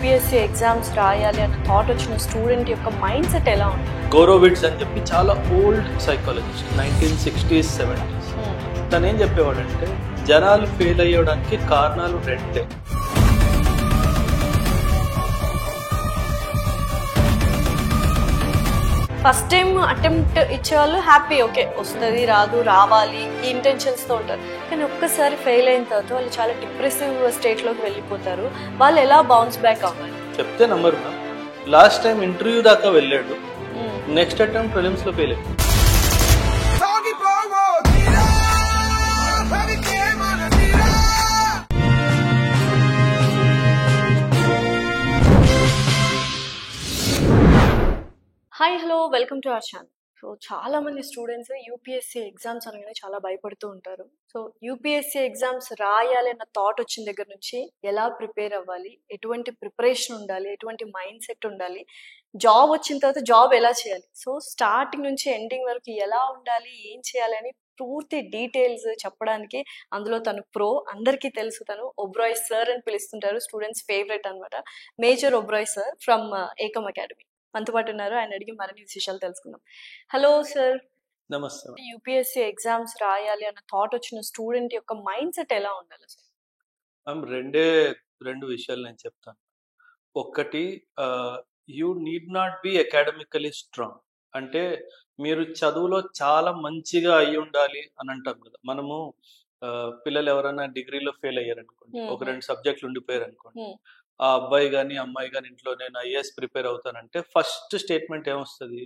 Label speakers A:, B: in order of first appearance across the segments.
A: UPSC exams రాయాలి అన్న thought వచ్చిన స్టూడెంట్ యొక్క మైండ్ సెట్ ఎలా ఉంటుంది?
B: గోరోవిట్స్ అని చెప్పి చాలా ఓల్డ్ సైకాలజిస్ట్, 1960s 70s. తను ఏం చెప్పేవాడంటే జనాలు ఫెయిల్ అయ్యడానికి కారణాలు రెండే.
A: ఫస్ట్ టైం అటెంప్ట్ ఇచ్చేవాళ్ళు హ్యాపీ, ఓకే వస్తుంది రాదు రావాలి ఈ ఇంటెన్షన్స్తో ఉంటారు. కానీ ఒక్కసారి ఫెయిల్ అయిన తర్వాత వాళ్ళు చాలా డిప్రెసివ్ స్టేట్లోకి వెళ్ళిపోతారు. వాళ్ళు ఎలా బౌన్స్ బ్యాక్ అవ్వాలి?
B: చెప్తే నమ్మరు. లాస్ట్ టైం ఇంటర్వ్యూ దాకా వెళ్ళాడు, నెక్స్ట్ అటెంప్ట్ ప్రిలిమ్స్ లో ఫెయిల్ అయ్యాడు.
A: Hi hello, welcome to our channel. So చాలా మంది స్టూడెంట్స్ యూపీఎస్సీ ఎగ్జామ్స్ అనగానే చాలా భయపడుతూ ఉంటారు. సో యూపీఎస్సీ ఎగ్జామ్స్ రాయాలి అన్న థాట్ వచ్చిన దగ్గర నుంచి ఎలా ప్రిపేర్ అవ్వాలి, ఎటువంటి ప్రిపరేషన్ ఉండాలి, ఎటువంటి మైండ్ సెట్ ఉండాలి, జాబ్ వచ్చిన తర్వాత జాబ్ ఎలా చేయాలి, సో స్టార్టింగ్ నుంచి ఎండింగ్ వరకు ఎలా ఉండాలి, ఏం చేయాలని పూర్తి డీటెయిల్స్ చెప్పడానికి అందులో తను ప్రో, అందరికీ తెలుసు. తను ఒబ్రాయ్ సార్ అని పిలుస్తుంటారు, స్టూడెంట్స్ ఫేవరెట్ అనమాట. Major Oberoi sir from Ekam academy మనతో పాటు ఉన్నారు. ఆయన అడిగి మరిన్ని విశేషాలు తెలుసుకుందాం. Hello sir.
B: నమస్తే.
A: యూపీఎస్సీ ఎగ్జామ్స్ రాయాలి అన్న థాట్ వచ్చిన స్టూడెంట్ యొక్క మైండ్ సెట్ ఎలా ఉండాలి సార్?
B: రెండు విషయాలు నేను చెప్తాను. ఒకటి, you need not be academically strong. అంటే మీరు చదువులో చాలా మంచిగా అయి ఉండాలి అని అంటాం కదా. మనము పిల్లలు ఎవరైనా డిగ్రీలో ఫెయిల్ అయ్యారు అనుకోండి, ఒక రెండు సబ్జెక్టులు ఉండిపోయారు అనుకోండి, ఆ అబ్బాయి కానీ అమ్మాయి కానీ ఇంట్లో నేను ఐఏఎస్ ప్రిపేర్ అవుతానంటే ఫస్ట్ స్టేట్మెంట్ ఏమొస్తుంది?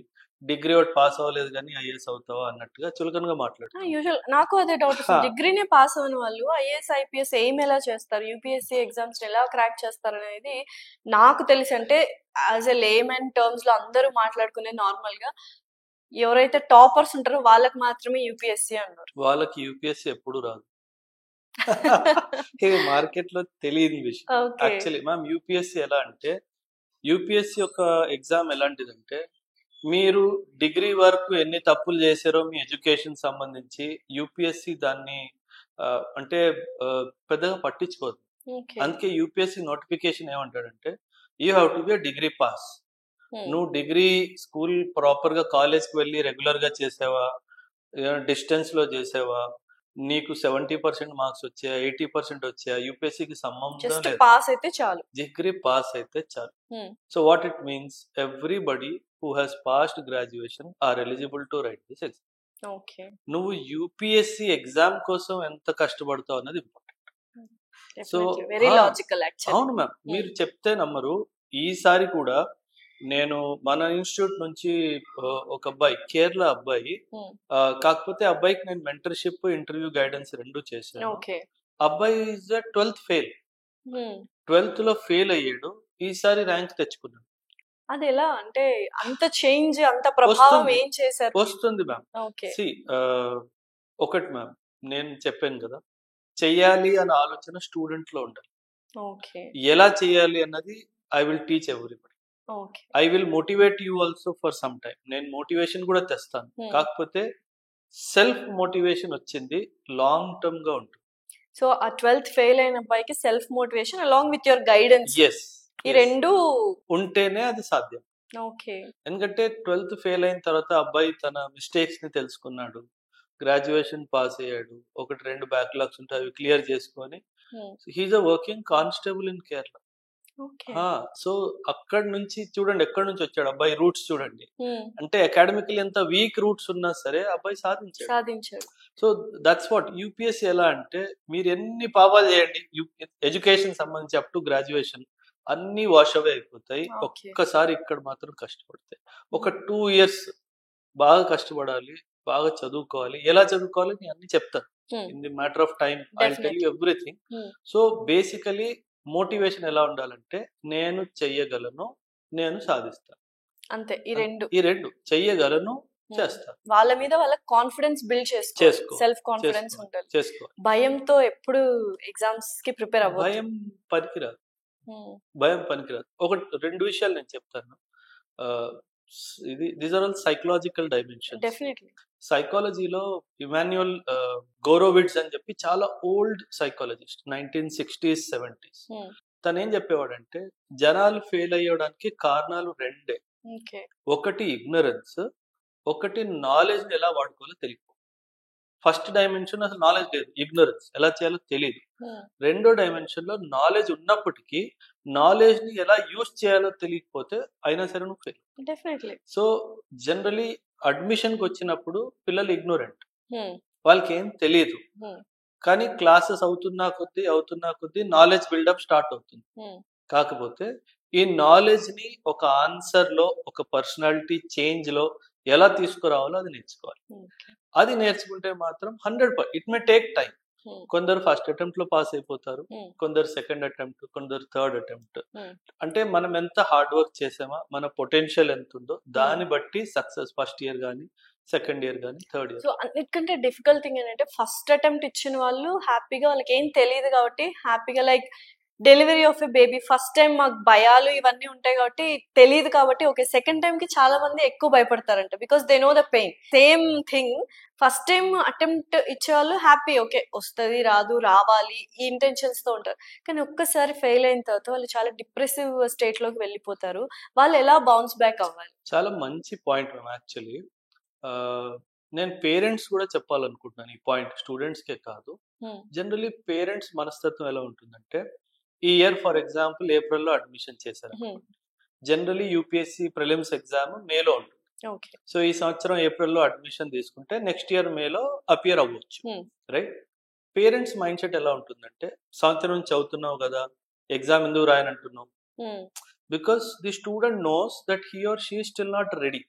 B: డిగ్రీ ఒకటి పాస్ అవ్వలేదు కానీ ఐఏఎస్ అవుతావా అన్నట్టుగా చులకనగా మాట్లాడుతారు.
A: యూజువల్ నాకు అదే డౌట్, డిగ్రీనే పాస్ అవ్వని వాళ్ళు ఐఏఎస్ ఐపీఎస్ ఏం ఎలా చేస్తారు, యూపీఎస్సీ ఎగ్జామ్స్ ఎలా క్రాక్ చేస్తారు అనేది నాకు తెలిసి, అంటే యాజ్ ఎ లేమన్ టర్మ్స్ లో అందరూ మాట్లాడుకునే నార్మల్ గా ఎవరైతే టాపర్స్ ఉంటారో వాళ్ళకి మాత్రమే యూపీఎస్సీ అన్నారు.
B: వాళ్ళకి యూపీఎస్సీ ఎప్పుడు రాదు. ఇది మార్కెట్ లో తెలియని విషయం. యాక్చువల్లీ మ్యామ్, యూపీఎస్సీ ఎలా అంటే, యూపీఎస్సీ యొక్క ఎగ్జామ్ ఎలాంటిదంటే, మీరు డిగ్రీ వరకు ఎన్ని తప్పులు చేశారో మీ ఎడ్యుకేషన్ సంబంధించి యూపీఎస్సీ దాన్ని అంటే పెద్దగా పట్టించుకోదు. అందుకే యూపీఎస్సీ నోటిఫికేషన్ ఏమంటాడంటే, you have to be a degree pass. నువ్వు డిగ్రీ స్కూల్ ప్రాపర్ గా కాలేజ్కి వెళ్ళి రెగ్యులర్ గా చేసావా, డిస్టెన్స్ లో చేసావా, నీకు 70% మార్క్స్ వచ్చాయా, 80% వచ్చాయా, యూపీఎస్సీకి సంబంధం లేదు.
A: పాస్ అయితే చాలు,
B: డిగ్రీ పాస్ అయితే చాలు. So what it means, everybody who has passed graduation are eligible to right this exam. నువ్వు యూపీఎస్సీ ఎగ్జామ్ కోసం ఎంత కష్టపడతావు అన్నది ఇంపార్టెంట్. సో అవును మ్యామ్, మీరు చెప్తే నమ్మరు. ఈసారి కూడా నేను మన ఇన్స్టిట్యూట్ నుంచి ఒక అబ్బాయి, కేరళ అబ్బాయి, కాకపోతే అబ్బాయికి నేను మెంటర్షిప్, ఇంటర్వ్యూ గైడెన్స్ రెండు చేశాను. అబ్బాయి ఈజ్ 12th ఫెయిల్, 12th లో ఫెయిల్ అయ్యాడు. ఈసారి ర్యాంక్ తెచ్చుకున్నాడు.
A: అది ఎలా అంటే అంత చేంజ్, అంత ప్రభావం ఏం చేశారు?
B: వస్తుంది మ్యామ్. ఒకటి మ్యామ్, నేను చెప్పాను కదా, చెయ్యాలి అన్న ఆలోచన స్టూడెంట్ లో ఉండాలి. ఎలా చెయ్యాలి అన్నది I will teach everybody. I will motivate you also for some time. నేను మోటివేషన్ కూడా తెస్తాను, కాకపోతే సెల్ఫ్ మోటివేషన్ వచ్చింది లాంగ్ టర్మ్ గా ఉంటుంది.
A: సో ఆ 12th ఫెయిల్ అయిన అబ్బాయికి self motivation along with your guidance, ఈ రెండు ఉంటేనే
B: అది సాధ్యం. ఎందుకంటే 12th ఫెయిల్ అయిన తర్వాత అబ్బాయి తన మిస్టేక్స్ ని తెలుసుకున్నాడు, గ్రాడ్యుయేషన్ పాస్ అయ్యాడు, ఒకటి రెండు బ్యాక్లాగ్స్ ఉంటే అవి క్లియర్ చేసుకొని he's a working constable in Kerala. So అక్కడ నుంచి చూడండి, ఎక్కడి నుంచి వచ్చాడు అబ్బాయి, రూట్స్ చూడండి. అంటే అకాడమికల్ ఎంత వీక్ రూట్స్ ఉన్నా సరే అబ్బాయి సాధించాడు. So that's what UPSC. ఎలా అంటే, మీరు ఎన్ని పాపాలు చేయండి ఎడ్యుకేషన్ సంబంధించి అప్ టు గ్రాడ్యుయేషన్ అన్ని వాష్ అవే అయిపోతాయి. ఒక్కసారి ఇక్కడ మాత్రం కష్టపడతాయి. ఒక 2 years బాగా కష్టపడాలి, బాగా చదువుకోవాలి. ఎలా చదువుకోవాలి నేను అన్ని చెప్తాను. In the matter of time I will tell you everything. So basically motivation ఎలా ఉండాలంటే, నేను చెయ్యగలను, నేను సాధిస్తాను, అంతే. ఈ రెండు చెయ్యగలను, చేస్తాను.
A: వాళ్ళ మీద వాళ్ళ కాన్ఫిడెన్స్ బిల్డ్ చేసుకో, సెల్ఫ్ కాన్ఫిడెన్స్ ఉండాలి. భయంతో ఎప్పుడు ఎగ్జామ్స్ కి ప్రిపేర్ అవ్వాలి.
B: భయం పనికిరాదు. ఒకటి రెండు విషయాలు నేను చెప్తాను. These are all psychological dimension. సైకాలజీలో ఇమాన్యుయల్ గోరోవిట్స్ అని చెప్పి చాలా ఓల్డ్ సైకాలజిస్ట్, 1960s 70s. తను ఏం చెప్పేవాడంటే జనాలు ఫెయిల్ అయ్యడానికి కారణాలు రెండే.
A: ఓకే.
B: ఒకటి ఇగ్నరెన్స్, ఒకటి నాలెడ్జ్ ఎలా వాడుకోవాలో తెలియదు. ఫస్ట్ డైమెన్షన్ అసలు నాలెడ్జ్ లేదు, ఇగ్నరెన్స్, ఎలా చేయాలో తెలియదు. రెండో డైమెన్షన్ లో నాలెడ్జ్ ఉన్నప్పటికీ నాలెడ్జ్ ని ఎలా యూజ్ చేయాలో తెలియకపోతే అయినా సరే నువ్వు fail.
A: Definitely.
B: So generally admission కి వచ్చినప్పుడు పిల్లలు ఇగ్నోరెంట్, వాళ్ళకి ఏం తెలియదు. కానీ క్లాసెస్ అవుతున్నా కొద్దీ నాలెడ్జ్ బిల్డప్ స్టార్ట్ అవుతుంది. కాకపోతే ఈ నాలెడ్జ్ ని ఒక ఆన్సర్ లో, ఒక పర్సనాలిటీ చేంజ్ లో ఎలా తీసుకురావాలో అది నేర్చుకోవాలి. అది నేర్చుకుంటే మాత్రం 100%. It may take time. కొందరు ఫస్ట్ అటెంప్ట్ లో పాస్ అయిపోతారు, కొందరు సెకండ్ అటెంప్ట్, కొందరు థర్డ్ అటెంప్ట్. అంటే మనం ఎంత హార్డ్ వర్క్ చేసామా, మన పొటెన్షియల్ ఎంత ఉందో దాన్ని బట్టి సక్సెస్ ఫస్ట్ ఇయర్ కానీ, సెకండ్ ఇయర్ కానీ, థర్డ్ ఇయర్.
A: సో అన్నిటికంటే డిఫికల్ట్ థింగ్ ఏంటంటే ఫస్ట్ అటెంప్ట్ ఇచ్చిన వాళ్ళు హ్యాపీగా, వాళ్ళకి ఏం తెలియదు కాబట్టి హ్యాపీగా, like delivery of a baby first time మాకు భయాలు ఇవన్నీ ఉంటాయి కాబట్టి తెలియదు కాబట్టి ఓకే, సెకండ్ టైం కి చాలా మంది ఎక్కువ భయపడతారంట because they know the pain. Same thing first time attempt ఇచ్చేవాళ్ళు హ్యాపీ, ఓకే వస్తుంది రాదు రావాలి ఈ ఇంటెన్షన్స్ తో ఉంటారు. కానీ ఒక్కసారి ఫెయిల్ అయిన తర్వాత వాళ్ళు చాలా డిప్రెసివ్ స్టేట్ లోకి వెళ్ళిపోతారు. వాళ్ళు ఎలా బౌన్స్ బ్యాక్ అవ్వాలి?
B: చాలా మంచి పాయింట్ మ్యామ్. యాక్చువల్లీ నేను పేరెంట్స్ కూడా చెప్పాలనుకుంటున్నాను ఈ పాయింట్, స్టూడెంట్స్ కే కాదు. జనరలీ పేరెంట్స్ మనస్తత్వం ఎలా ఉంటుందంటే, ఈ ఇయర్ ఫర్ ఎగ్జాంపుల్ ఏప్రిల్లో అడ్మిషన్ చేశారు. జనరలీ యూపీఎస్సీ ప్రిలిమ్స్ ఎగ్జామ్ మేలో ఉంటుంది. సో ఈ సంవత్సరం ఏప్రిల్లో అడ్మిషన్ తీసుకుంటే నెక్స్ట్ ఇయర్ మేలో అపియర్ అవ్వచ్చు, రైట్? పేరెంట్స్ మైండ్ సెట్ ఎలా ఉంటుందంటే, సంవత్సరం నుంచి చదువుతున్నావు కదా, ఎగ్జామ్ ఎందుకు రాయనంటున్నావు? Because the student knows that he or she still not ready.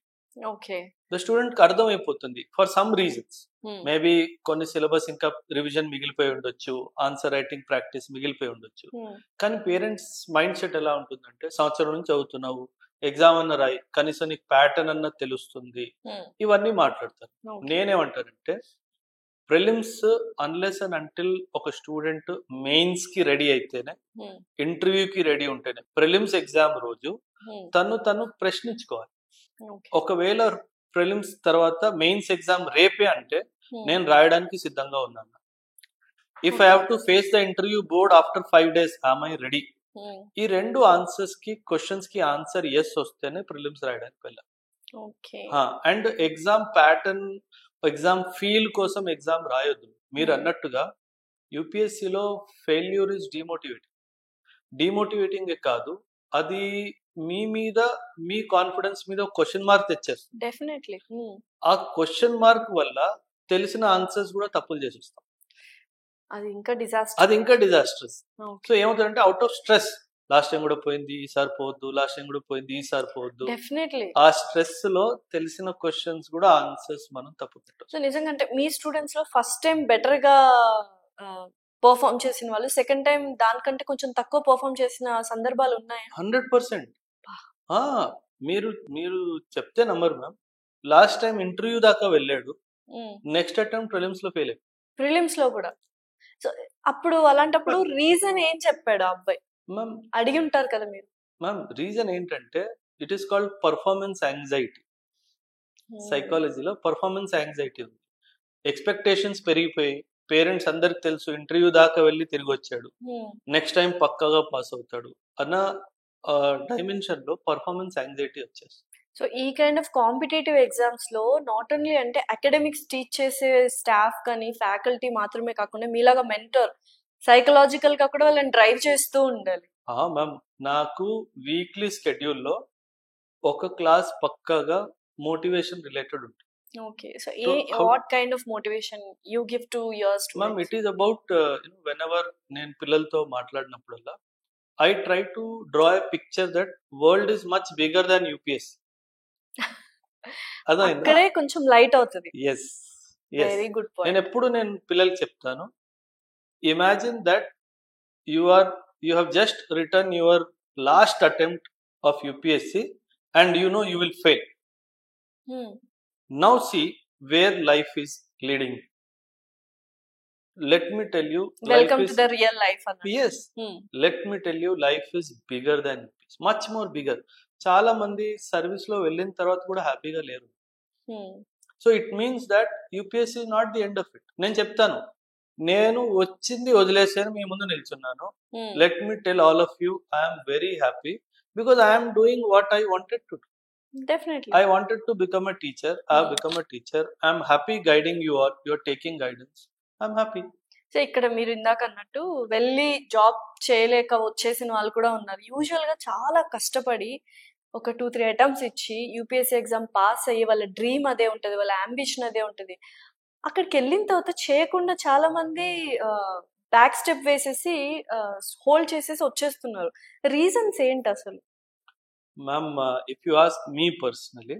B: The student కి అర్థం అయిపోతుంది ఫర్ సమ్ రీజన్స్. మేబీ కొన్ని సిలబస్ ఇంకా రివిజన్ మిగిలిపోయి ఉండొచ్చు, ఆన్సర్ రైటింగ్ ప్రాక్టీస్ మిగిలిపోయి ఉండొచ్చు. కానీ పేరెంట్స్ మైండ్ సెట్ ఎలా ఉంటుందంటే, సంవత్సరం నుంచి చదువుతున్నావు, ఎగ్జామ్ అన్న రాయి, కనీసం నీకు ప్యాటర్న్ అన్న తెలుస్తుంది, ఇవన్నీ మాట్లాడతారు. నేనేమంటానంటే, ప్రిలిమ్స్ అన్లెస్ అండ్ అంటిల్ ఒక స్టూడెంట్ మెయిన్స్ కి రెడీ అయితేనే, ఇంటర్వ్యూకి రెడీ ఉంటేనే, ప్రిలిమ్స్ ఎగ్జామ్ రోజు తను ప్రశ్నించుకోవాలి. ఒకవేళ ప్రిలిమ్స్ తర్వాత మెయిన్స్ ఎగ్జామ్ రేపే అంటే నేను రాయడానికి సిద్ధంగా ఉన్నాను. If I have to face the interview board after 5 days, am I ready? ఈ రెండు ఆన్సర్స్ కి, క్వశ్చన్స్ కి ఆన్సర్ ఎస్ వస్తేనే ప్రిలిమ్స్ రాయడానికి వెళ్ళాలి. And exam pattern, exam feel కోసం ఎగ్జామ్ రాయొద్దు. మీరు అన్నట్టుగా యూపీఎస్సీలో ఫెయిల్యూర్ ఇస్ డిమోటివేటింగ్ కాదు, అది మీ మీద, మీ కాన్ఫిడెన్స్ మీద క్వశ్చన్ మార్క్ తెచ్చేస్తుంది.
A: డెఫినెట్లీ.
B: ఆ క్వశ్చన్ మార్క్ వల్ల తెలిసిన ఆన్సర్స్ కూడా తప్పులు చేసేస్తాం.
A: అది ఇంకా డిజాస్టర్స్.
B: సో ఏమవుతుందంటే, out of stress, last time కూడా పోయింది ఈసారి పోవద్దు, లాస్ట్ టైం కూడా పోయింది ఈసారి పోవద్దు.
A: డెఫినెట్లీ.
B: ఆ స్ట్రెస్ లో తెలిసిన క్వశ్చన్స్ కూడా ఆన్సర్స్ మనం తప్పు పెట్టాం.
A: సో నిజంగా అంటే మీ స్టూడెంట్స్ లో ఫస్ట్ టైం బెటర్ గా పర్ఫార్మ్ చేసిన వాళ్ళు సెకండ్ టైం దానికంటే కొంచెం తక్కువ పర్ఫార్మ్ చేసిన సందర్భాలు ఉన్నాయా?
B: 100%. మీరు చెప్తే నమ్మరు మ్యామ్. లాస్ట్ టైం ఇంటర్వ్యూ దాకా వెళ్ళాడు, నెక్స్ట్ అటెంప్ట్ ప్రిలిమ్స్ లో ఫెయిల్ అయ్యాడు.
A: ప్రిలిమ్స్ లో కూడా. సో అప్పుడు అలాంటప్పుడు రీజన్ ఏం చెప్పాడు ఆ అబ్బాయి?
B: మ్యామ్
A: అడిగి ఉంటారు కదా మీరు.
B: మ్యామ్ రీజన్ ఏంటంటే, it is called performance anxiety. సైకాలజీలో పర్ఫార్మెన్స్ యాంగ్జైటీ ఉంది. ఎక్స్పెక్టేషన్స్ పెరిగిపోయి, పేరెంట్స్ అందరికి తెలుసు ఇంటర్వ్యూ దాకా వెళ్ళి తిరిగి వచ్చాడు, నెక్స్ట్ టైం పక్కాగా పాస్ అవుతాడు అన్న డైమెన్షన్ లో పర్ఫార్మెన్స్ యాంగ్జైటీ వచ్చేస్తుంది.
A: సో ఈ కైండ్ ఆఫ్ కాంపిటేటివ్ ఎగ్జామ్స్ లో నాట్ ఓన్లీ అంటే అకాడమిక్స్ టీచ్ చేసే స్టాఫ్ కానీ ఫ్యాకల్టీ మాత్రమే కాకుండా మీలాగా మెంటర్ సైకలాజికల్ గా కూడా వాళ్ళని డ్రైవ్ చేస్తూ ఉండాలి.
B: మ్యామ్ నాకు వీక్లీ స్కెడ్యూల్ లో ఒక క్లాస్ పక్కాగా మోటివేషన్ రిలేటెడ్ ఉంటుంది.
A: Okay, so what kind of motivation you give to your students?
B: Ma'am, it is about whenever నేను పిల్లలతో మాట్లాడినప్పుడల్లా I try to draw a picture that world is much bigger than UPSC.
A: అక్కడే కొంచెం light అవుతుంది.
B: Yes.
A: Very good point.
B: నేను పిల్లలకి చెప్తాను, imagine that you have just written your last attempt of UPSC and you know you will fail. Now see where life is leading. Let me tell you,
A: welcome to the real life.
B: Yes. Let me tell you, life is bigger than UPSC. Much more bigger. చాలా మంది service లో వెళ్ళిన తర్వాత కూడా హ్యాపీగా లేరు. So it means that UPSC is not the end of it. నేను చెప్తాను, నేను వచ్చింది వదిలేసాను, మీ ముందు నిల్చున్నాను. Let me tell all of you, I'm very happy because I'm doing what I wanted to.
A: Definitely
B: I wanted to become a teacher. I have become a teacher. I'm happy guiding you all. You're taking guidance. I'm happy.
A: So ఇక్కడ మీరు ఇందాక అన్నట్టు వెళ్ళి job చేయలేక వచ్చేసిన వాళ్ళు కూడా ఉన్నారు. యూజువల్ గా చాలా కష్టపడి ఒక 2-3 అటెంప్ట్స్ ఇచ్చి యూపీఎస్సీ ఎగ్జామ్ పాస్ అయ్యి వాళ్ళ డ్రీమ్ అదే ఉంటది, వాళ్ళ అంబిషన్ అదే ఉంటది. అక్కడికి వెళ్ళిన తర్వాత చేయకుండా చాలా మంది బ్యాక్ స్టెప్ వేసేసి హోల్డ్ చేసేసి వచ్చేస్తున్నారు. రీజన్స్ ఏంటి అసలు?
B: Ma'am, if you ask me personally,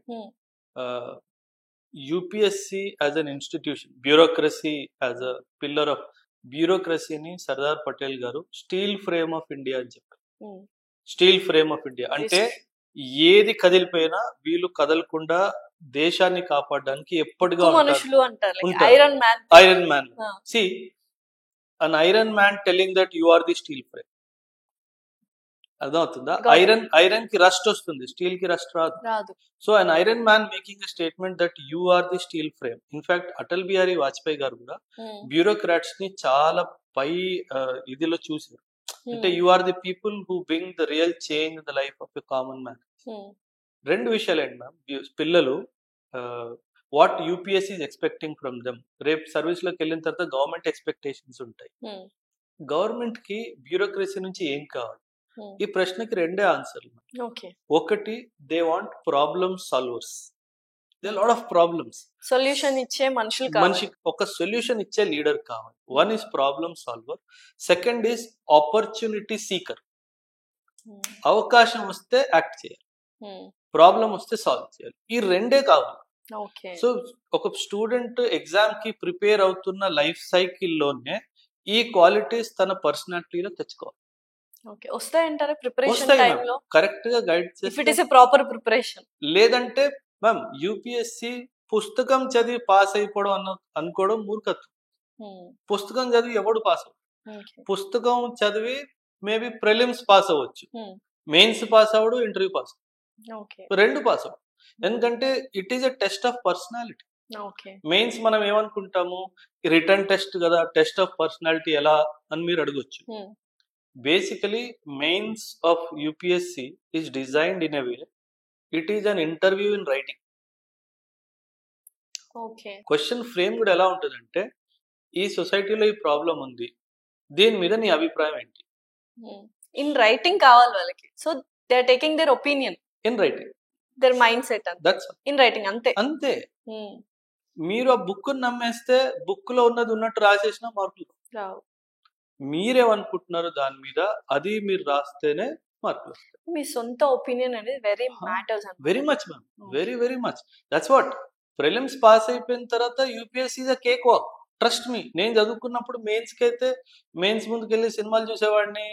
B: UPSC as an institution, bureaucracy as a pillar of bureaucracy ni Sardar Patel garu steel frame of India అని చెప్పారు. స్టీల్ ఫ్రేమ్ ఆఫ్ ఇండియా అంటే ఏది కదిలిపోయినా వీళ్ళు కదలకుండా దేశాన్ని కాపాడడానికి ఎప్పటిగా
A: మనుషులు అంటారు, iron man.
B: Iron man. See an iron man telling that you are the steel frame. అర్థమవుతుందా? ఐరన్ కి రస్ట్ వస్తుంది, స్టీల్ కి రస్ట్ రాదు. So an iron man making a statement that you are the steel frame. In fact Atal Bihari Vajpayee garu కూడా bureaucrats ని చాలా పై ఇదిలో చూసారు. అంటే you are the people who bring the real change in the life of a common man. రెండు విషయాలు ఏంటి మ్యామ్, పిల్లలు what UPSC is expecting from them. రేపు సర్వీస్ లోకి వెళ్ళిన తర్వాత గవర్నమెంట్ ఎక్స్పెక్టేషన్స్ ఉంటాయి. గవర్నమెంట్ కి బ్యూరోక్రసీ నుంచి ఏం కావాలి? ఈ ప్రశ్నకి రెండే ఆన్సర్లు. ఒకటి, they want problem solvers. They lot of problems,
A: solution ఇచ్చే మనిషికి
B: ఒక సొల్యూషన్ ఇచ్చే లీడర్ కావాలి. One is problem solver, second is opportunity seeker. అవకాశం వస్తే యాక్ట్ చేయాలి, ప్రాబ్లం వస్తే సాల్వ్ చేయాలి. ఈ రెండే కావాలి. సో ఒక స్టూడెంట్ ఎగ్జామ్ కి ప్రిపేర్ అవుతున్న లైఫ్ సైకిల్లోనే ఈ క్వాలిటీస్ తన పర్సనాలిటీలో తెచ్చుకోవాలి.
A: వస్తాయంటారా ప్రిపరేషన్ టైంలో?
B: కరెక్ట్ గా గైడ్ చేస్తే
A: ప్రాపర్ ప్రిపరేషన్.
B: లేదంటే మ్యామ్ యూపీఎస్సీ పుస్తకం చదివి పాస్ అయిపోవడం అనుకోవడం మూర్ఖత్వం. పుస్తకం చదివి ఎవడు పాస్ అవ్వడు. పుస్తకం చదివి మేబీ ప్రిలిమ్స్ పాస్ అవ్వచ్చు, మెయిన్స్ పాస్ అవ్వడు, ఇంటర్వ్యూ పాస్ అవ్వడు, రెండు పాస్ అవ్వడు. ఎందుకంటే it is a test of personality. Mains మనం ఏమనుకుంటాము, రిటర్న్ టెస్ట్ కదా, టెస్ట్ ఆఫ్ పర్సనాలిటీ ఎలా అని మీరు అడగొచ్చు. Basically, mains of UPSC is designed in a way, it is an interview in writing. Question frame కూడా ఎలా ఉంటుందంటే, ఈ సొసైటీలో ఈ ప్రాబ్లం ఉంది, దీని మీద నీ అభిప్రాయం ఏంటి?
A: ఇన్ రైటింగ్ కావాలి వాళ్ళకి. So they are taking their opinion
B: in writing,
A: their mindset
B: that's
A: in writing. అంతే.
B: మీరు ఆ బుక్ నమ్మేస్తే బుక్ లో ఉన్నది ఉన్నట్టు రాసేసిన మార్కులు రావు. మీరేమనుకుంటున్నారు దాని మీద, అది మీరు రాస్తేనే మార్కులు వస్తాయి.
A: మీ సొంత ఒపీనియన్ అనేది very matters.
B: Very much ma'am, very much. That's what prelims pass అయిపోయిన తర్వాత UPSC is a cake walk. Trust me, నేను చదువుకున్నప్పుడు మెయిన్స్ కి అయితే మెయిన్స్ ముందుకెళ్ళి సినిమాలు చూసేవాడిని,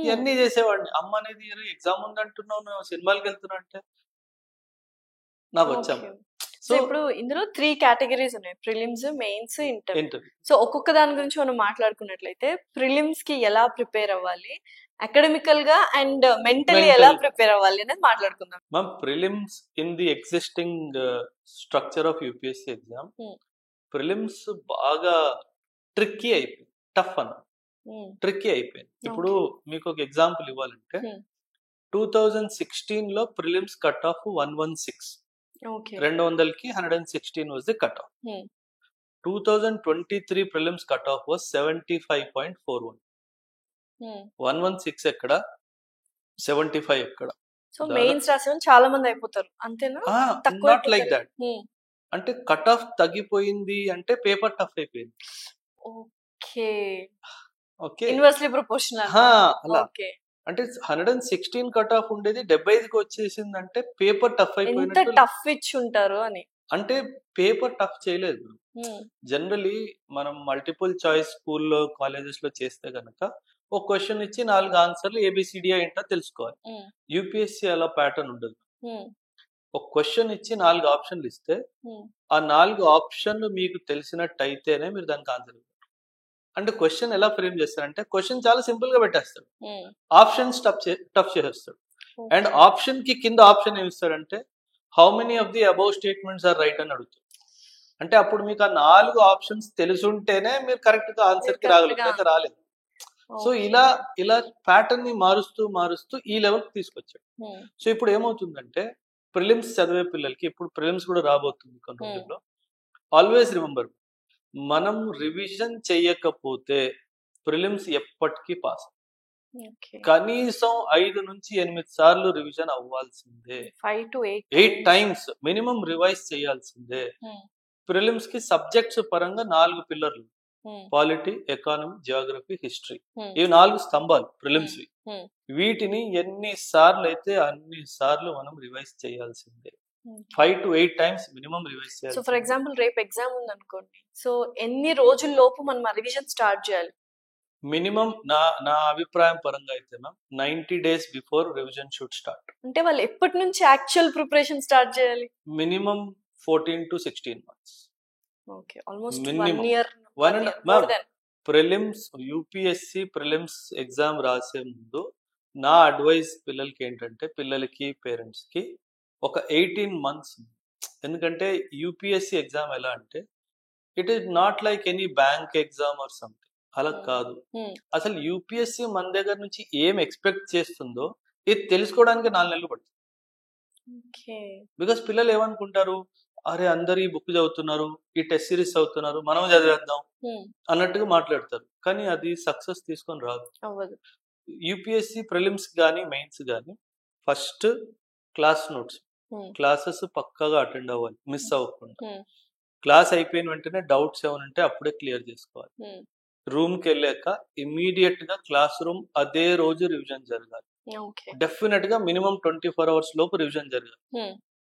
B: ఇవన్నీ చేసేవాడిని. అమ్మ అనేది ఎగ్జామ్ ఉందంటున్నావు, నువ్వు సినిమాలకి వెళ్తున్నా అంటే నాకు వచ్చాము.
A: సో ఇప్పుడు ఇందులో 3 కేటగిరీస్ ఉన్నాయి, ప్రిలిమ్స్, మెయిన్స్, ఇంటర్వ్యూ. సో ఒక్కొక్క దాని గురించి మనం మాట్లాడుకున్నట్లయితే, ప్రిలిమ్స్ కి ఎలా ప్రిపేర్ అవ్వాలి, అకాడమికల్ గా అండ్ మెంటలీ ఎలా ప్రిపేర్ అవ్వాలి అనేది మాట్లాడుకుందాం.
B: Ma'am, prelims in the existing structure of UPSC exam, prelims బాగా ట్రిక్కీ అయిపోయింది, టఫ్ అన్న ట్రిక్కీ అయిపోయింది. ఇప్పుడు మీకు ఒక ఎగ్జాంపుల్ ఇవ్వాలంటే, 2016 లో prelims cut off 116. 200కి 116 was the cutoff. 2023 prelims cutoff was 75.41. 116 ఎక్కడ, 75 ఎక్కడ.
A: సో మెయిన్స్ రాసిన చాలా మంది అయిపోతారు, అంతేనా?
B: Not like that. అంటే కట్ ఆఫ్ తగ్గిపోయింది అంటే పేపర్ టఫ్ అయిపోయింది. Okay,
A: inversely proportional.
B: అలా అంటే 116 కట్ ఆఫ్ ఉండేది 75కి వచ్చేసింది అంటే పేపర్ టఫ్ అయిపోయినట్టు.
A: టఫ్ ఇచ్చి ఉంటారు అని అంటే
B: పేపర్ టఫ్ చేయలేదు. జనరలీ మనం మల్టిపుల్ చాయిస్ స్కూల్లో కాలేజెస్ లో చేస్తే గనక ఒక క్వశ్చన్ ఇచ్చి 4 ఆన్సర్లు ఏబిసిడి ఏంటో తెలుసుకోవాలి. యూపీఎస్సీ అలా ప్యాటర్న్ ఉండదు. ఒక క్వశ్చన్ ఇచ్చి 4 ఆప్షన్లు ఇస్తే ఆ 4 ఆప్షన్లు మీకు తెలిసినట్టు అయితేనే మీరు దానికి ఆన్సర్. అంటే క్వశ్చన్ ఎలా ఫ్రేమ్ చేస్తారంటే, క్వశ్చన్ చాలా సింపుల్ గా పెట్టేస్తాడు, ఆప్షన్స్ టఫ్ చేసేస్తాడు. అండ్ ఆప్షన్ కి కింద ఆప్షన్ ఏమి ఇస్తాడంటే, how many of the above statements are right అని అడుగుతాడు. అంటే అప్పుడు మీకు ఆ 4 ఆప్షన్స్ తెలుసుంటేనే మీరు కరెక్ట్ గా ఆన్సర్ కి రాగలుగుతారు, రాలేదు. సో ఇలా ఇలా ప్యాటర్న్ ని మారుస్తూ మారుస్తూ ఈ లెవెల్ తీసుకొచ్చాడు. సో ఇప్పుడు ఏమవుతుందంటే ప్రిలిమ్స్ చదివే పిల్లలకి, ఇప్పుడు ప్రిలిమ్స్ కూడా రాబోతుంది కొన్ని రోజుల్లో, ఆల్వేస్ రిమెంబర్, మనం రివిజన్ చెయ్యకపోతే ప్రిలిమ్స్ ఎప్పటికీ పాస్. కనీసం 5 నుంచి 8 సార్లు రివిజన్ అవ్వాల్సిందే,
A: 5 to
B: 8 టైమ్స్ మినిమం రివైజ్ చేయాల్సిందే. ప్రిలిమ్స్ కి సబ్జెక్ట్స్ పరంగా 4 పిల్లర్లు, పాలిటీ, ఎకానమీ, జియోగ్రఫీ, హిస్టరీ, ఇవి 4 స్తంభాలు ప్రిలిమ్స్. వీటిని ఎన్ని సార్లు అయితే అన్ని సార్లు మనం రివైజ్ చేయాల్సిందే, 5 to 8 టైమ్స్ మినిమం రివైజ్ చేయాలి.
A: సో ఫర్ ఎగ్జాంపుల్ రేపు ఎగ్జామ్ ఉంది అనుకోండి, సో ఎన్ని రోజుల లోపు మనం రివిజన్ స్టార్ట్ చేయాలి?
B: మినిమం నా అభిప్రాయం పరంగా అయితే ma'am 90 days before revision should start.
A: అంటే వాళ్ళు ఎప్పటి నుంచి యాక్చువల్ ప్రిపరేషన్ స్టార్ట్ చేయాలి?
B: Minimum 14 to 16 months.
A: Okay, almost 1 year.
B: Prelims UPSC prelims exam రాసే ముందు నా అడ్వైస్ పిల్లలకి ఏంటంటే, పిల్లలకి పేరెంట్స్ కి ఒక 18 months, ఎందుకంటే యూపీఎస్సి ఎగ్జామ్ ఎలా అంటే it is not like any bank exam or something, అలా కాదు. అసలు యూపీఎస్సి మన దగ్గర నుంచి ఏం ఎక్స్పెక్ట్ చేస్తుందో ఇది తెలుసుకోవడానికి 4 నెలలు పడుతుంది. బికాస్ పిల్లలు ఏమనుకుంటారు, అరే అందరు ఈ బుక్ చదువుతున్నారు, ఈ టెస్ట్ సిరీస్ చదువుతున్నారు, మనం చదివేద్దాం అన్నట్టుగా మాట్లాడతారు. కానీ అది సక్సెస్ తీసుకొని రాదు. యూపీఎస్సి ప్రిలిమ్స్ కానీ మెయిన్స్ కానీ ఫస్ట్ క్లాస్ నోట్స్, క్లాసెస్ పక్కాగా అటెండ్ అవ్వాలి, మిస్ అవ్వకుండా. క్లాస్ అయిపోయిన వెంటనే డౌట్స్ ఏమైనా ఉంటే అప్పుడే క్లియర్ చేసుకోవాలి. రూమ్ కి వెళ్ళాక ఇమ్మీడియట్ గా క్లాస్ రూమ్ అదే రోజు రివిజన్ జరగాలి. డెఫినెట్ గా మినిమం 24 hours లోపు రివిజన్ జరగాలి.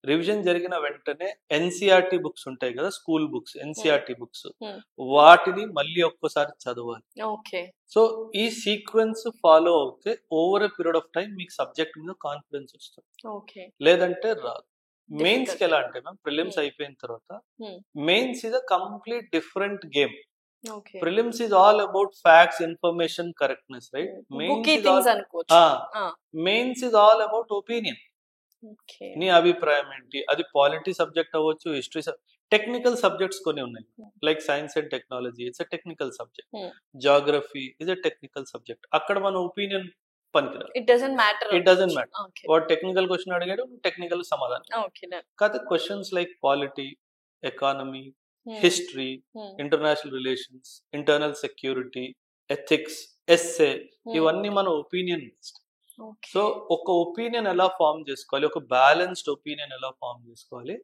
B: రివిజన్ జరిగిన వెంటనే ఎన్సీఆర్టీ బుక్స్ ఉంటాయి కదా, స్కూల్ బుక్స్, ఎన్సీఆర్టీ బుక్స్, వాటిని మళ్ళీ ఒక్కసారి చదవాలి. సో ఈ సీక్వెన్స్ ఫాలో అవుతే over a period of time మీకు సబ్జెక్ట్ మీద కాన్ఫిడెన్స్ వస్తుంది, లేదంటే రాదు. మెయిన్స్ కి ఎలా అంటే మ్యామ్, ప్రిలిమ్స్ అయిపోయిన తర్వాత mains is a complete different game. Prelims is all about facts, information, correctness, right? Mains is all about opinion. నీ అభిప్రాయం ఏంటి? అది పాలిటీ సబ్జెక్ట్ అవ్వచ్చు, హిస్టరీ, టెక్నికల్ సబ్జెక్ట్స్ కొన్ని ఉన్నాయి, like science and technology, it's a technical subject. Geography is a technical subject. అక్కడ మన opinion పనికిరాదు. It doesn't matter. వాడు టెక్నికల్ క్వశ్చన్ అడిగాడు, టెక్నికల్ సమాధానం. కాకపోతే questions like polity, economy, history, international relations, internal security, ethics, essay, ఇవన్నీ మన opinion based. So ఒక ఒపీనియన్ ఎలా ఫామ్ చేసుకోవాలి, ఒక బ్యాలెన్స్డ్ ఒపీనియన్ ఎలా ఫామ్ చేసుకోవాలి,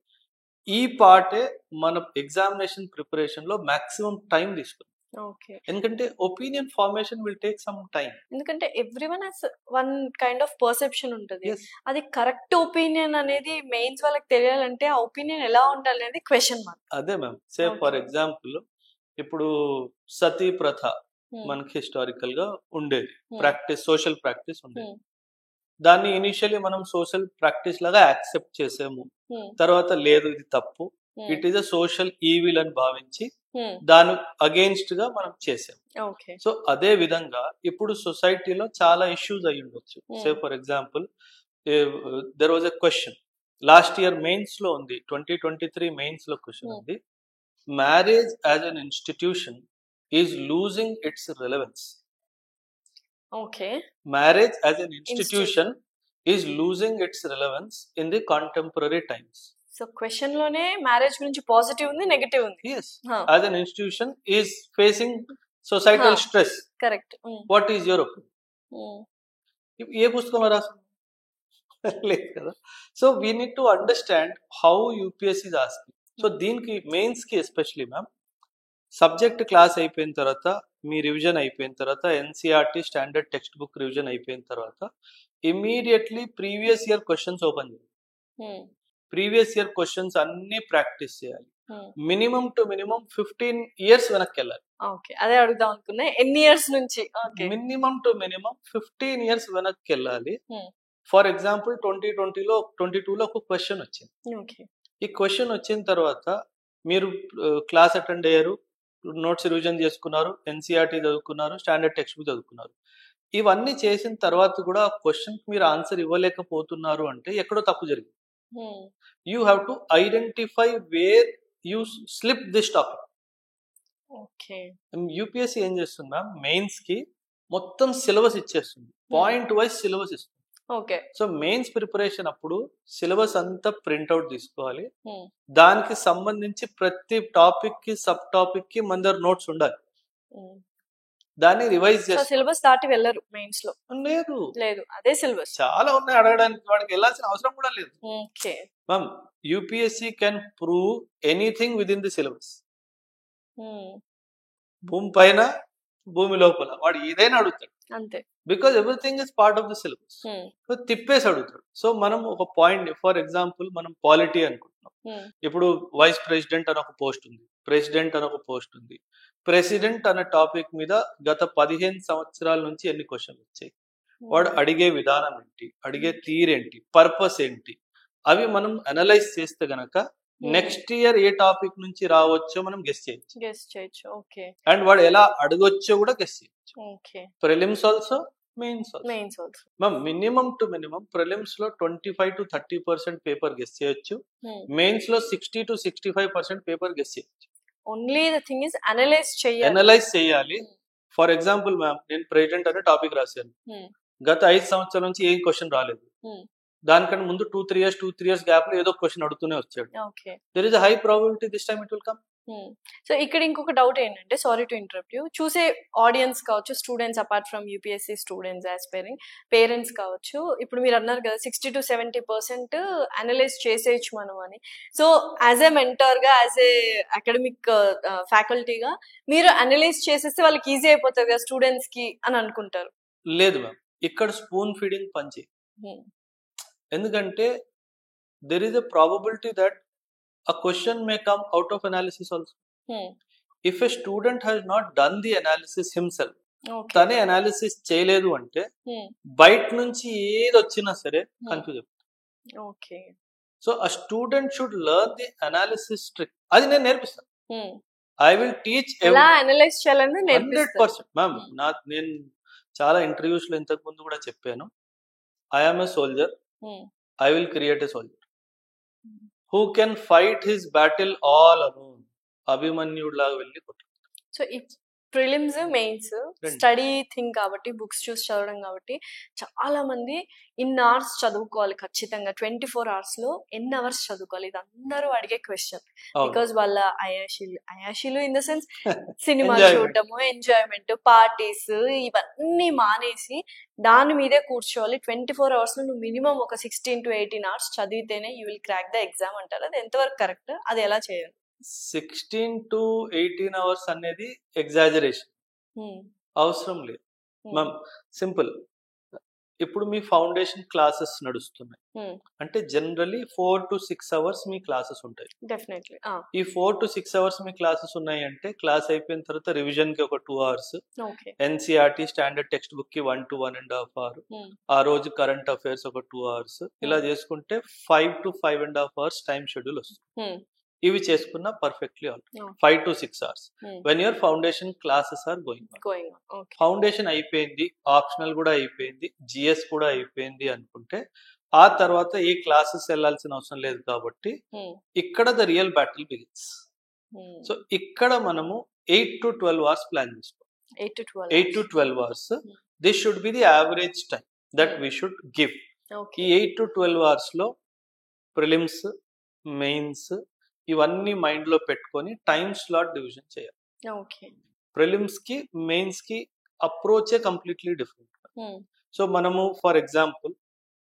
B: ఈ పార్టే మన ఎగ్జామినేషన్ ప్రిపరేషన్ లో మాక్సిమం టైం తీసుకుంది. ఎందుకంటే opinion formation will take some time. ఎందుకంటే
A: everyone has one kind of perception ఉంటుంది. అది కరెక్ట్ ఒపీనియన్ అనేది మెయిన్స్ వాళ్ళకి తెలియాలంటే ఆ ఒపీనియన్ ఎలా ఉండాలి అనేది క్వశ్చన్ మార్క్.
B: అదే మ్యామ్, సే ఫర్ ఎగ్జాంపుల్ ఇప్పుడు సతీ ప్రథ మనకి హిస్టారికల్ గా ఉండేది, ప్రాక్టీస్, సోషల్ ప్రాక్టీస్ ఉండేది. దాన్ని ఇనిషియల్లీ మనం సోషల్ ప్రాక్టీస్ లాగా యాక్సెప్ట్ చేసాము, తర్వాత లేదు ఇది తప్పు, it is a social evil అని భావించి దాని అగేన్స్ట్ గా మనం చేసాం. సో అదే విధంగా ఇప్పుడు సొసైటీలో చాలా ఇష్యూస్ అయి ఉండొచ్చు. Say for example there was a question last year mains లో ఉంది, 2023 మెయిన్స్ లో క్వశ్చన్ ఉంది, marriage as an institution is losing it's relevance. Marriage as an institution is losing its relevance in the contemporary times.
A: So question లోనే marriage గురించి positive ఉంది, negative ఉంది.
B: Yes. As an institution is facing societal stress.
A: Correct.
B: What is your opinion? ఏ పుస్తకంలో రాసింది లేదు కదా. So we need to understand how UPSC is asking. So దీనికి mains కి ఎస్పెషల్లీ మ్యామ్, సబ్జెక్ట్ క్లాస్ అయిపోయిన తర్వాత, మీ రివిజన్ అయిపోయిన తర్వాత, NCERT standard text book revision అయిపోయిన తర్వాత immediately previous year questions open చేయాలి. ప్రీవియస్ ఇయర్ క్వశ్చన్స్ అన్ని ప్రాక్టీస్ చేయాలి. మినిమం టు మినిమం 15 years వెనక్కి వెళ్ళాలి.
A: అదే అడుగుదాం అనుకున్నా, ఎన్ని ఇయర్స్ నుంచి?
B: మినిమం టు మినిమం 15 years వెనక్కి వెళ్ళాలి. ఫర్ ఎగ్జాంపుల్ 2022లో ఒక క్వశ్చన్ వచ్చింది. ఈ క్వశ్చన్ వచ్చిన తర్వాత మీరు క్లాస్ అటెండ్ అయ్యారు, నోట్స్ రివిజన్ చేసుకున్నారు, ఎన్సీఆర్టీ చదువుకున్నారు, స్టాండర్డ్ టెక్స్ట్ బుక్ చదువుకున్నారు. ఇవన్నీ చేసిన తర్వాత కూడా ఆ క్వశ్చన్ మీరు ఆన్సర్ ఇవ్వలేకపోతున్నారు అంటే ఎక్కడో తప్పు జరిగింది. You have to identify where you slip this topic.
A: Okay.
B: UPSC ఏం చేస్తుంది మ్యామ్, మెయిన్స్ కి మొత్తం సిలబస్ ఇచ్చేస్తుంది, పాయింట్ వైజ్ సిలబస్ ఇస్తుంది.
A: ఓకే.
B: సో మెయిన్స్ ప్రిపరేషన్ అప్పుడు సిలబస్ అంతా ప్రింట్అవుట్ తీసుకోవాలి, దానికి సంబంధించి ప్రతి టాపిక్ కి సబ్ టాపిక్ కి మన దగ్గర నోట్స్ ఉండాలి, దాన్ని రివైజ్ చేసి.
A: సిలబస్ దాటి వెళ్ళరు మెయిన్స్ లో?
B: లేదు
A: లేదు, అదే సిలబస్.
B: చాలా ఉన్నాయి అడగడానికి, వాడికి వెళ్ళాల్సిన అవసరం కూడా లేదు.
A: Okay
B: ma'am UPSC can prove anything with in the syllabus. భూమి పైన భూమి లోపల వాడు ఏదైనా అడుగుతాడు
A: అంతే,
B: because everything is part of the syllabus. So తిప్పేసి అడుగుతాడు. సో మనం ఒక పాయింట్, ఫర్ ఎగ్జాంపుల్ మనం పాలిటీ అనుకుంటున్నాం, ఇప్పుడు వైస్ ప్రెసిడెంట్ అని ఒక పోస్ట్ ఉంది, ప్రెసిడెంట్ అని ఒక పోస్ట్ ఉంది. ప్రెసిడెంట్ అనే టాపిక్ మీద గత 15 సంవత్సరాల నుంచి ఎన్ని క్వశ్చన్లు వచ్చాయి, వాడు అడిగే విధానం ఏంటి, అడిగే తీరేంటి, పర్పస్ ఏంటి, అవి మనం అనలైజ్ చేస్తే గనక నెక్స్ట్ ఇయర్ ఏ టాపిక్ నుంచి రావచ్చో మనం గెస్ చేయొచ్చు.
A: ఓకే.
B: అండ్ వాడు ఎలా అడగొచ్చో కూడా గెస్ చేయొచ్చు.
A: Okay.
B: Prelims also, mains
A: also.
B: Ma'am minimum to minimum prelims లో 25 to 30% పేపర్ గెస్ చేయొచ్చు, మెయిన్స్ లో 60 to 65% పేపర్ గెస్ చేయొచ్చు.
A: Only the thing is analyse
B: చేయాలి. ఫర్ ఎగ్జాంపుల్ మ్యామ్ నేను ప్రెసిడెంట్ అనే టాపిక్ రాశాను, గత 5 సంవత్సరాల నుంచి ఏం క్వశ్చన్ రాలేదు, దానికంటే ముందు 2-3 years గ్యాప్ లో ఏదో క్వశ్చన్ అడుగుతూనే వచ్చాడు. There is a high probability this time it will come.
A: So ఇక్కడ ఇంకొక డౌట్ ఏంటంటే, సారీ టు ఇంటరప్ట్ యూ, చూసే ఆడియన్స్ కావచ్చు, students apart from UPSC students, aspiring parents కావచ్చు, ఇప్పుడు మీరు అన్నారు కదా 60 to 70% అనలైజ్ చేసేయచ్చు మనం అని. సో యాజ్ ఏ మెంటర్ గా, యాజ్ ఏ అకాడమిక్ ఫ్యాకల్టీగా మీరు అనలైజ్ చేసేస్తే వాళ్ళకి ఈజీ అయిపోతుంది కదా స్టూడెంట్స్ కి అని అనుకుంటారు.
B: లేదు మ్యామ్, ఇక్కడ స్పూన్ ఫీడింగ్ పనిచేయి. ఎందుకంటే there is a probability that a question may come out of analysis also. If a student has not done the analysis himself, తనే అనాలిసిస్ చేయలేదు అంటే బయట నుంచి ఏది వచ్చినా సరే కన్ఫ్యూజ్ అయిపోతుంది.
A: Okay.
B: So a student should learn the analysis trick. అది నేను నేర్పిస్తాను. I will teach
A: ఎలా అనలైజ్ చేయాలని నేర్పిస్తాను.
B: 100%. మ్యామ్ నేను చాలా ఇంటర్వ్యూస్ లో ఇంతకు ముందు కూడా చెప్పాను, I am a soldier, I will create a soldier who can fight his battle all alone. అభిమన్యుడు లాగా వెళ్ళి కొట్టు.
A: సో ఈ ప్రిలిమ్స్ మెయిన్స్ స్టడీ థింగ్ కాబట్టి, బుక్స్ చూసి చదవడం కాబట్టి చాలా మంది ఇన్ని అవర్స్ చదువుకోవాలి ఖచ్చితంగా, 24 hours లో ఎన్ని అవర్స్ చదువుకోవాలి, ఇది అందరూ అడిగే క్వశ్చన్. బికాస్ వాళ్ళ అయాషీలు ఇన్ ద సెన్స్ సినిమా చూడటము, ఎంజాయ్మెంట్, పార్టీస్ ఇవన్నీ మానేసి దాని మీదే కూర్చోవాలి. 24 hours లో నువ్వు మినిమం ఒక 16 to 18 hours చదివితేనే you will crack the exam అంటారు. అది ఎంతవరకు కరెక్ట్, అది ఎలా చేయాలి?
B: 16 to 18 hours అనేది ఎగ్జాజరేషన్, అవసరం లేదు మ్యామ్. సింపుల్, ఇప్పుడు మీ ఫౌండేషన్ క్లాసెస్ నడుస్తున్నాయి అంటే generally 4 to 6 hours me classes ఉంటాయి.
A: డెఫినెట్లీ
B: ఈ 4 to 6 hours మీ క్లాసెస్ ఉన్నాయి అంటే క్లాస్ అయిపోయిన తర్వాత రివిజన్ కి ఒక 2 hours, NCERT standard text book కి 1 to 1.5 hour, ఆ రోజు కరెంట్ అఫైర్స్ ఒక 2 hours, ఇలా చేసుకుంటే 5 to 5.5 hours టైం షెడ్యూల్ వస్తుంది. ఇవి చేసుకున్నా perfectly all 5 to 6 hours when your foundation classes are going. Foundation అయిపోయింది, ఆప్షనల్ కూడా అయిపోయింది, జిఎస్ కూడా అయిపోయింది అనుకుంటే ఆ తర్వాత ఏ క్లాసెస్ వెళ్ళాల్సిన అవసరం లేదు కాబట్టి ఇక్కడ the real battle begins. So ఇక్కడ మనము 8 to 12 hours ప్లాన్ చేసుకోవాలి. 8 to 12 hours this should be the average time that we should give. ఈ 8 to 12 hours లో ప్రిలిమ్స్, మెయిన్స్ ఇవన్నీ మైండ్ లో పెట్టుకొని టైం స్లాట్ డివిజన్ చేయాలి. ప్రిలిమ్స్ కి, మెయిన్స్ కి అప్రోచే కంప్లీట్లీ డిఫరెంట్. సో మనము ఫర్ ఎగ్జాంపుల్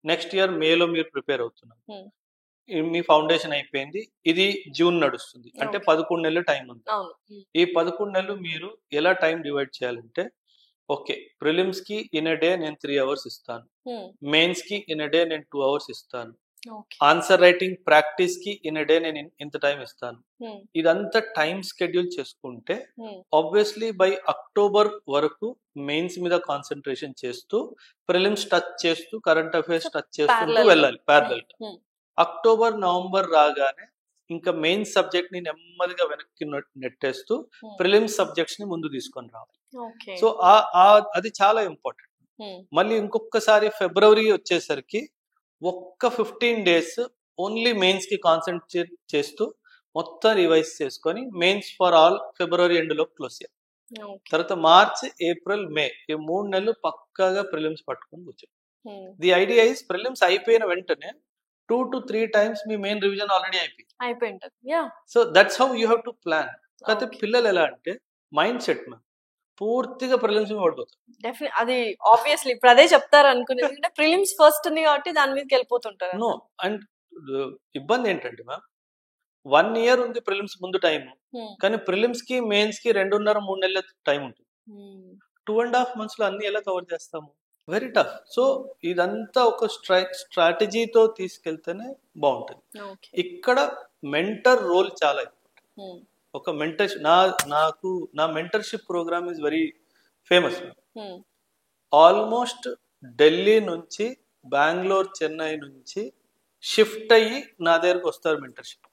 B: నెక్స్ట్ ఇయర్ మేలో మీరు ప్రిపేర్ అవుతున్నారు, మీ ఫౌండేషన్ అయిపోయింది, ఇది జూన్ నడుస్తుంది అంటే 11 నెలలు టైం ఉంది. ఈ 11 నెలలు మీరు ఎలా టైం డివైడ్ చేయాలంటే, ఓకే ప్రిలిమ్స్ కి ఇన్ ఎ డే నేను 3 hours ఇస్తాను, మెయిన్స్ కి ఇన్ ఎ డే నేను 2 hours ఇస్తాను, ఆన్సర్ రైటింగ్ ప్రాక్టీస్ కి ఇన్ ఎ డే నేను ఇంత టైం ఇస్తాను. ఇదంతా టైం స్కెడ్యూల్ చేసుకుంటే ఆబ్వియస్లీ బై అక్టోబర్ వరకు మెయిన్స్ మీద కాన్సన్ట్రేషన్ చేస్తూ, ప్రిలిమ్స్ టచ్ చేస్తూ, కరెంట్ అఫైర్స్ టచ్ చేస్తూ వెళ్ళాలి ప్యారలల్ గా. అక్టోబర్, నవంబర్ రాగానే ఇంకా మెయిన్ సబ్జెక్ట్ ని నెమ్మదిగా వెనక్కి నెట్టేస్తూ ప్రిలిమ్స్ సబ్జెక్ట్స్ ని ముందు తీసుకొని రావాలి. సో అది చాలా ఇంపార్టెంట్. మళ్ళీ ఇంకొకసారి ఫిబ్రవరి వచ్చేసరికి ఒక్క 15 days ఓన్లీ మెయిన్స్ కి కాన్సన్ట్రేట్ చేస్తూ మొత్తం రివైజ్ చేసుకొని మెయిన్స్ ఫర్ ఆల్ ఫిబ్రవరి ఎండ్లో క్లోజ్ చేయాలి.
A: ఓకే.
B: తర్వాత మార్చ్, ఏప్రిల్, మే ఈ 3 నెలలు పక్కాగా ప్రిలిమ్స్ పట్టుకొని కూర్చోండి. ది ఐడియా ఇస్ ప్రిలిమ్స్ అయిపోయిన వెంటనే 2 to 3 times మీ మెయిన్ రివిజన్ ఆల్రెడీ
A: అయిపోయింటది. Yeah.
B: So that's how you have to plan. కాకపోతే
A: Okay.
B: పిల్లలు ఎలా అంటే మైండ్ సెట్ మ్యామ్ పూర్తిగా ప్రిలిమ్స్ పడిపోతారు.
A: అది ఆబ్వియస్లీ ఇప్పుడు అదే చెప్తారు అనుకునేది, ఎందుకంటే ప్రిలిమ్స్ ఫస్ట్ ఉంది కాబట్టి దాని మీదకి వెళ్ళిపోతుంటారు.
B: నో అండ్ ఇబ్బంది ఏంటంటే మ్యామ్ 1 year ఉంది ప్రిలిమ్స్ ముందు టైం, కానీ ప్రిలిమ్స్ కి మెయిన్స్ కి 2.5-3 నెలల టైం ఉంటుంది. 2.5 months లో అన్ని ఎలా కవర్ చేస్తాము? Very tough. సో ఇదంతా ఒక స్ట్రాటజీతో తీసుకెళ్తేనే బాగుంటుంది. ఇక్కడ మెంటర్ రోల్ చాలా ఇంపార్టెంట్. ఒక మెంటర్ నా mentorship program is very famous. Almost Delhi నుంచి, బెంగళూరు, చెన్నై నుంచి షిఫ్ట్ అయ్యి నా దగ్గరకు వస్తారు మెంటర్షిప్.